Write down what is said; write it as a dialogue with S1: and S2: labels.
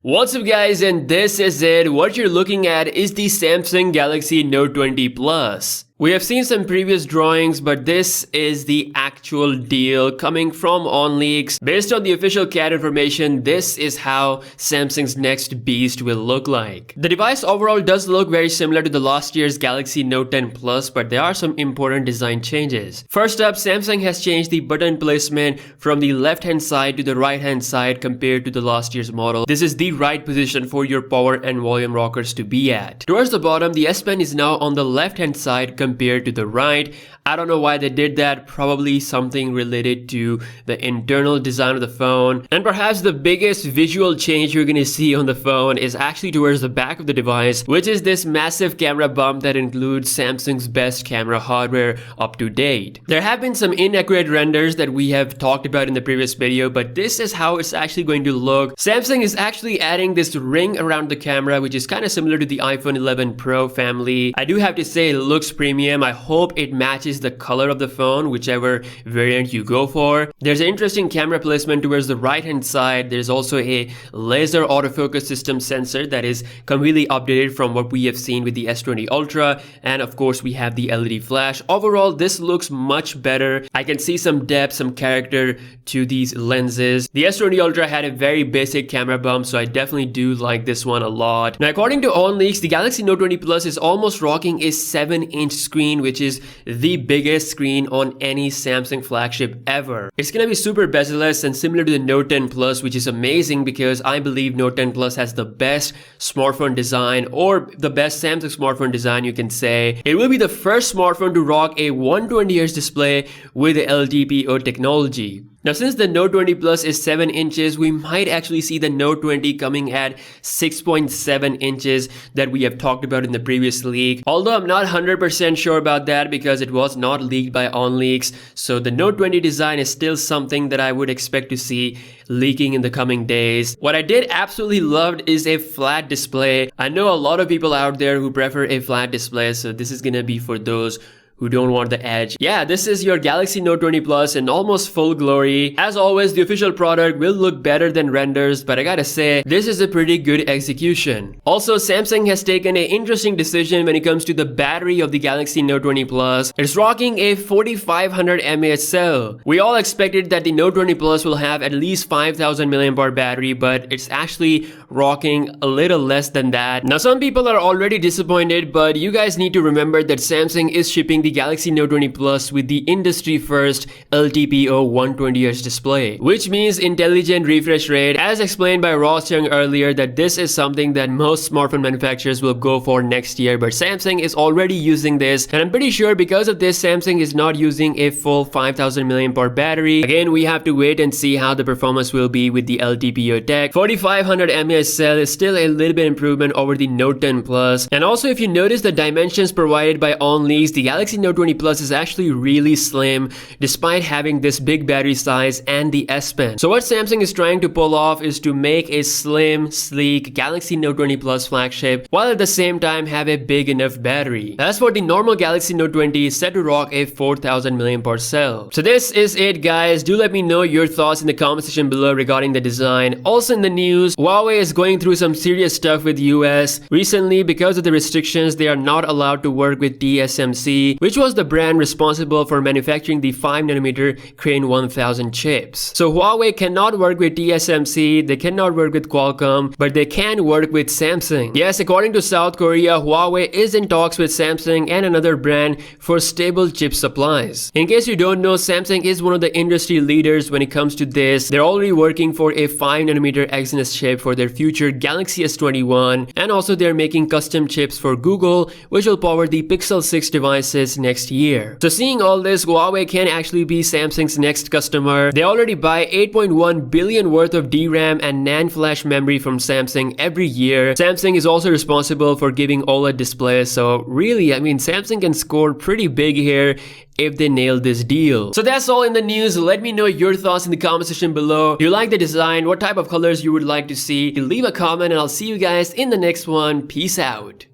S1: What's up guys, and this is it. What you're looking at is the Samsung Galaxy Note 20 Plus. We have seen some previous drawings, but this is the actual deal coming from OnLeaks. Based on the official CAD information, this is how Samsung's next beast will look like. The device overall does look very similar to the last year's Galaxy Note 10 Plus, but there are some important design changes. First up, Samsung has changed the button placement from the left-hand side to the right-hand side compared to the last year's model. This is the right position for your power and volume rockers to be at. Towards the bottom, the S Pen is now on the left-hand side compared to the right. I don't know why they did that, probably something related to the internal design of the phone. And perhaps the biggest visual change you're gonna see on the phone is actually towards the back of the device, which is this massive camera bump that includes Samsung's best camera hardware up to date. There have been some inaccurate renders that we have talked about in the previous video, but this is how it's actually going to look. Samsung is actually adding this ring around the camera, which is kind of similar to the iPhone 11 Pro family. I do have to say it looks premium. I hope it matches the color of the phone, whichever variant you go for. There's an interesting camera placement towards the right hand side. There's also a laser autofocus system sensor that is completely updated from what we have seen with the S20 Ultra, and of course we have the LED flash. Overall, this looks much better. I can see some depth, some character to these lenses. The S20 Ultra had a very basic camera bump, so I definitely do like this one a lot. Now, according to OnLeaks, the Galaxy Note 20 Plus is almost rocking a 7-inch screen, which is the biggest screen on any Samsung flagship ever. It's gonna be super bezel-less and similar to the Note 10 Plus, which is amazing because I believe Note 10 Plus has the best smartphone design, or the best Samsung smartphone design, you can say. It will be the first smartphone to rock a 120Hz display with the LTPO technology. Now, since the Note 20 Plus is 7 inches, we might actually see the Note 20 coming at 6.7 inches that we have talked about in the previous leak. Although I'm not 100% sure about that because it was not leaked by OnLeaks. So the Note 20 design is still something that I would expect to see leaking in the coming days. What I did absolutely love is a flat display. I know a lot of people out there who prefer a flat display, so this is gonna be for those who don't want the edge. Yeah, this is your Galaxy Note 20 Plus in almost full glory. As always, the official product will look better than renders, but I gotta say, this is a pretty good execution. Also, Samsung has taken an interesting decision when it comes to the battery of the Galaxy Note 20 Plus. It's rocking a 4500 mAh cell. We all expected that the Note 20 Plus will have at least 5000 mAh battery, but it's actually rocking a little less than that. Now, some people are already disappointed, but you guys need to remember that Samsung is shipping the Galaxy Note 20 Plus with the industry first LTPO 120Hz display, which means intelligent refresh rate. As explained by Ross Young earlier, that this is something that most smartphone manufacturers will go for next year, but Samsung is already using this, and I'm pretty sure because of this, Samsung is not using a full 5000 mAh battery. Again, we have to wait and see how the performance will be with the LTPO tech. 4500 mAh cell is still a little bit improvement over the Note 10 Plus. And also, if you notice the dimensions provided by OnLeaks, the Galaxy Note 20 Plus is actually really slim despite having this big battery size and the S Pen. So what Samsung is trying to pull off is to make a slim, sleek Galaxy Note 20 Plus flagship while at the same time have a big enough battery. As for the normal Galaxy Note 20, is set to rock a 4000 mAh cell. So this is it, guys. Do let me know your thoughts in the comment section below regarding the design. Also in the news, Huawei is going through some serious stuff with US. Recently, because of the restrictions, they are not allowed to work with TSMC, which was the brand responsible for manufacturing the 5nm Crane 1000 chips. So Huawei cannot work with TSMC, they cannot work with Qualcomm, but they can work with Samsung. Yes, according to South Korea, Huawei is in talks with Samsung and another brand for stable chip supplies. In case you don't know, Samsung is one of the industry leaders when it comes to this. They're already working for a 5nm Exynos chip for their future Galaxy S21, and also they're making custom chips for Google, which will power the Pixel 6 devices next year. So seeing all this, Huawei can actually be Samsung's next customer. They already buy 8.1 billion worth of DRAM and NAND flash memory from Samsung every year. Samsung is also responsible for giving OLED displays, so really, I mean, Samsung can score pretty big here if they nail this deal. So that's all in the news. Let me know your thoughts in the comment section below. Do you like the design? What type of colors you would like to see? Leave a comment and I'll see you guys in the next one. Peace out.